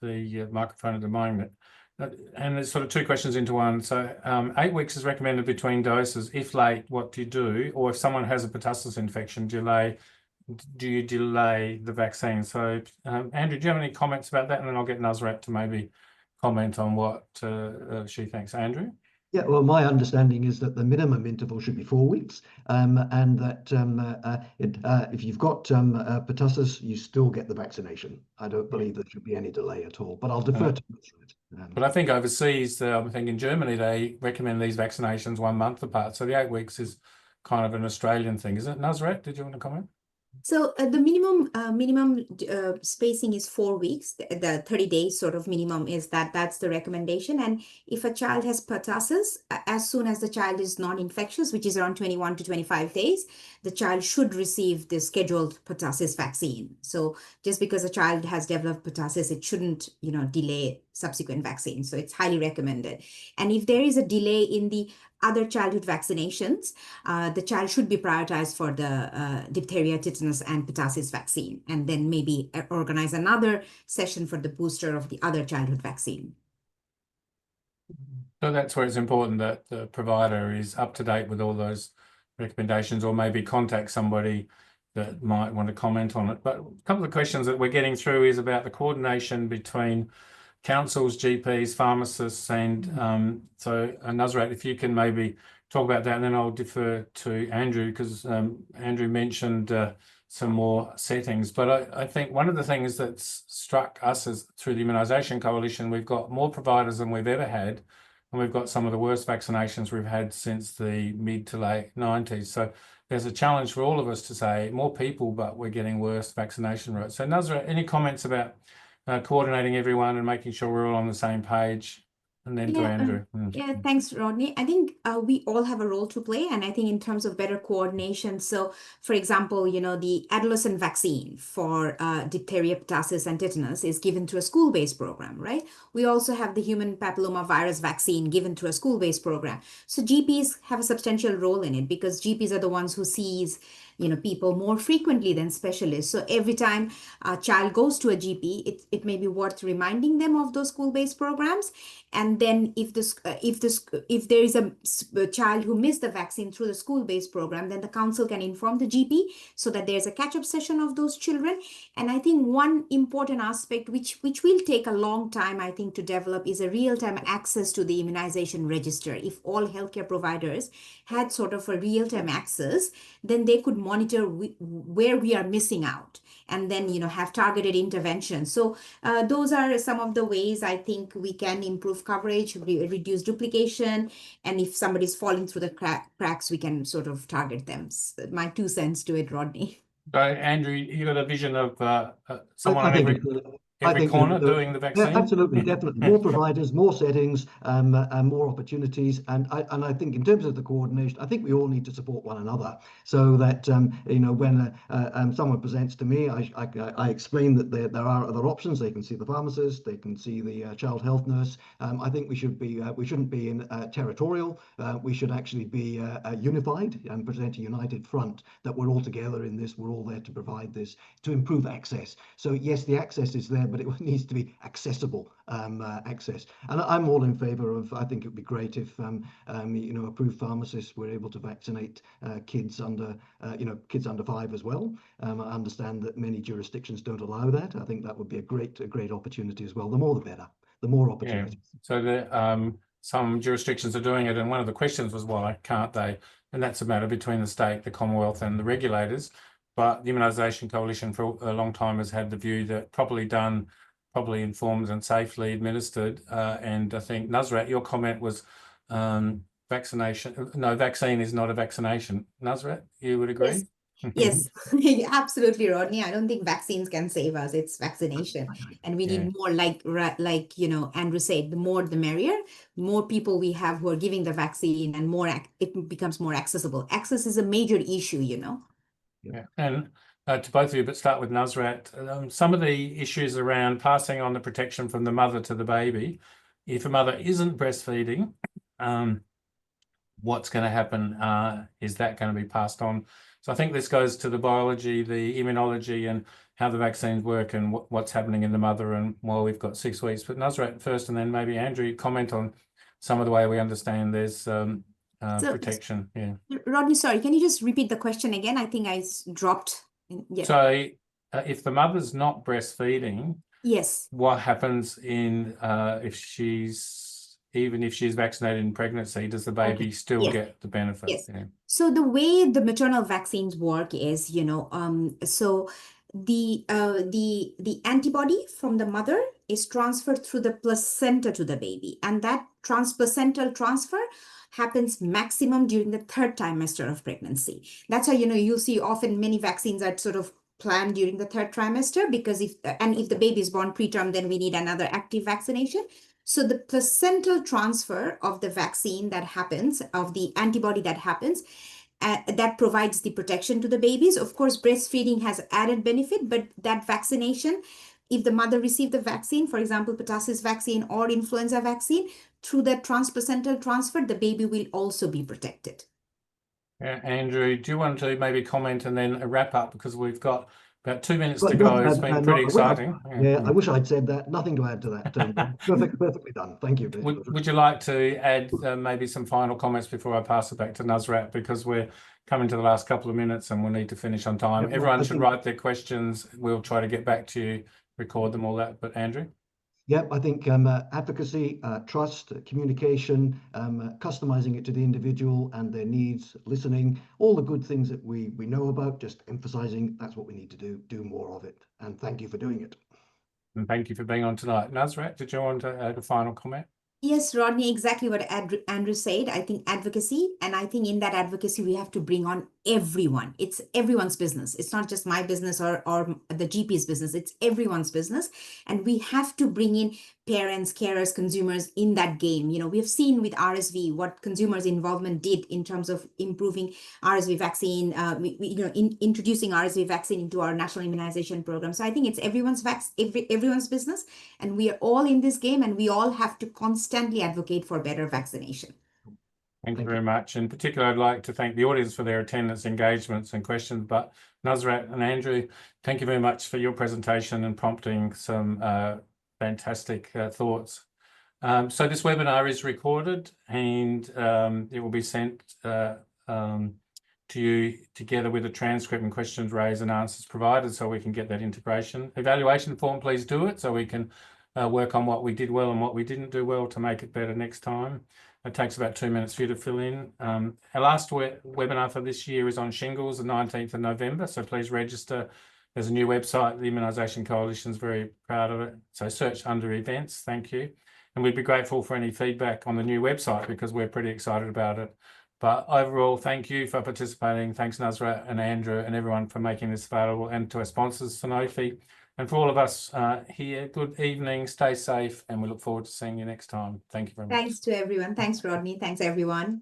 A: microphone at the moment. And there's sort of two questions into one. So 8 weeks is recommended between doses. If late, what do you do? Or if someone has a pertussis infection, do you delay the vaccine? So Andrew, do you have any comments about that? And then I'll get Nusrat to maybe comment on what she thinks. Andrew?
C: Yeah, well, my understanding is that the minimum interval should be 4 weeks, and that if you've got pertussis, you still get the vaccination. I don't believe there should be any delay at all, but I'll defer to Nusrat.
A: But I think overseas, I think in Germany, they recommend these vaccinations 1 month apart. So the 8 weeks is kind of an Australian thing, is it? Nusrat, did you want to comment?
B: So the minimum spacing is 4 weeks. The 30 days sort of minimum is that's the recommendation. And if a child has pertussis, as soon as the child is non-infectious, which is around 21 to 25 days, the child should receive the scheduled pertussis vaccine. So just because a child has developed pertussis, it shouldn't, delay subsequent vaccines. So it's highly recommended. And if there is a delay in the other childhood vaccinations, the child should be prioritized for the diphtheria, tetanus, and pertussis vaccine, and then maybe organize another session for the booster of the other childhood vaccine.
A: So that's where it's important that the provider is up to date with all those recommendations, or maybe contact somebody that might want to comment on it. But a couple of questions that we're getting through is about the coordination between councils, GPs, pharmacists, and so Nusrat, if you can maybe talk about that, and then I'll defer to Andrew, because Andrew mentioned some more settings. But I think one of the things that's struck us is through the Immunisation Coalition, we've got more providers than we've ever had, and we've got some of the worst vaccinations we've had since the mid to late 90s. So there's a challenge for all of us to say more people, but we're getting worse vaccination rates. So Nusrat, any comments about coordinating everyone and making sure we're all on the same page? And then to Andrew.
B: Yeah, thanks, Rodney. I think we all have a role to play, and I think in terms of better coordination. So, for example, the adolescent vaccine for diphtheria, pertussis, and tetanus is given through a school-based program, right? We also have the human papillomavirus vaccine given through a school-based program. So GPs have a substantial role in it, because GPs are the ones who sees people more frequently than specialists. So every time a child goes to a GP, it may be worth reminding them of those school-based programs. And then if there is a child who missed the vaccine through the school-based program, then the council can inform the GP so that there's a catch-up session of those children. And I think one important aspect which will take a long time, I think, to develop is a real-time access to the immunization register. If all healthcare providers had sort of a real-time access, then they could monitor where we are missing out, and then have targeted interventions. So those are some of the ways I think we can improve coverage, reduce duplication, and if somebody's falling through the cracks, we can sort of target them. So my 2 cents to it, Rodney.
A: So Andrew, you got a vision of someone
C: I
A: on
C: think
A: every corner doing the vaccine?
C: Yeah, absolutely, definitely. More providers, more settings, and more opportunities. And I think in terms of the coordination, I think we all need to support one another, so that when someone presents to me, I explain that there are other options. They can see the pharmacist, they can see the child health nurse. I think we shouldn't be in territorial. We should actually be unified and present a united front, that we're all together in this. We're all there to provide this, to improve access. So yes, the access is there, but it needs to be accessible access. And I'm all in favor of, I think it would be great if approved pharmacists were able to vaccinate kids under 5 as well. I understand that many jurisdictions don't allow that. I think that would be a great opportunity as well. The more the better, the more opportunities.
A: Yeah. So some jurisdictions are doing it, and one of the questions was, why can't they? And that's a matter between the state, the Commonwealth, and the regulators. But the Immunisation Coalition for a long time has had the view that properly done, properly informed, and safely administered. And I think, Nusrat, your comment was vaccination. No, vaccine is not a vaccination. Nusrat, you would agree?
B: Yes, absolutely, Rodney. I don't think vaccines can save us. It's vaccination. And we need more, like Andrew said, the more the merrier. More people we have who are giving the vaccine, and it becomes more accessible. Access is a major issue,
A: Yeah. And to both of you, but start with Nusrat, some of the issues around passing on the protection from the mother to the baby. If a mother isn't breastfeeding, what's going to happen? Is that going to be passed on? So I think this goes to the biology, the immunology, and how the vaccines work and what's happening in the mother. And while we've got 6 weeks, but Nusrat first, and then maybe Andrew, comment on some of the way we understand there's protection. Yeah.
B: Rodney, sorry, can you just repeat the question again? I think I dropped. Yeah.
A: So if the mother's not breastfeeding,
B: Yes.
A: what happens in even if she's vaccinated in pregnancy, does the baby still
B: Yes.
A: get the benefit?
B: Yes.
A: Yeah.
B: So the way the maternal vaccines work is, so the antibody from the mother is transferred through the placenta to the baby, and that transplacental transfer happens maximum during the 3rd trimester of pregnancy. That's how, you'll see often many vaccines are sort of planned during the 3rd trimester, because if the baby is born preterm, then we need another active vaccination. So the placental transfer of the vaccine that happens, of the antibody that happens, that provides the protection to the babies. Of course, breastfeeding has added benefit, but that vaccination, if the mother received the vaccine, for example, pertussis vaccine or influenza vaccine, through that transplacental transfer, the baby will also be protected.
A: Andrew, do you want to maybe comment and then a wrap up, because we've got about 2 minutes to
C: But
A: go.
C: nothing
A: It's
C: to
A: been
C: add,
A: pretty
C: no,
A: exciting.
C: I wish I'd said that. Nothing to add to that. Perfectly done. Thank you.
A: Would you like to add maybe some final comments before I pass it back to Nusrat, because we're coming to the last couple of minutes and we'll need to finish on time.
C: Yeah,
A: Everyone should write their questions. We'll try to get back to you, record them, all that. But Andrew?
C: Yep, I think advocacy, trust, communication, customizing it to the individual and their needs, listening, all the good things that we know about, just emphasizing that's what we need to do more of it. And thank you for doing it.
A: And thank you for being on tonight. Nusrat, did you want to add a final comment?
B: Yes, Rodney, exactly what Andrew said. I think advocacy, and I think in that advocacy, we have to bring on everyone. It's everyone's business. It's not just my business or the GP's business. It's everyone's business. And we have to bring in parents, carers, consumers in that game. We have seen with RSV what consumers' involvement did in terms of improving RSV vaccine, introducing RSV vaccine into our national immunization program. So I think it's everyone's business, and we are all in this game, and we all have to constantly advocate for better vaccination.
A: Thank you very much. In particular, I'd like to thank the audience for their attendance, engagements and questions. But Nusrat and Andrew, thank you very much for your presentation and prompting some fantastic thoughts. So this webinar is recorded, and it will be sent to you together with a transcript and questions raised and answers provided, so we can get that integration. Evaluation form, please do it so we can work on what we did well and what we didn't do well to make it better next time. It takes about 2 minutes for you to fill in. Our last webinar for this year is on shingles, the 19th of November, so please register. There's a new website, the Immunisation Coalition is very proud of it. So search under events, thank you. And we'd be grateful for any feedback on the new website, because we're pretty excited about it. But overall, thank you for participating. Thanks, Nusrat and Andrew and everyone for making this available, and to our sponsors, Sanofi. And for all of us here, good evening, stay safe, and we look forward to seeing you next time. Thank you very much.
B: Thanks to everyone. Thanks, Rodney. Thanks, everyone.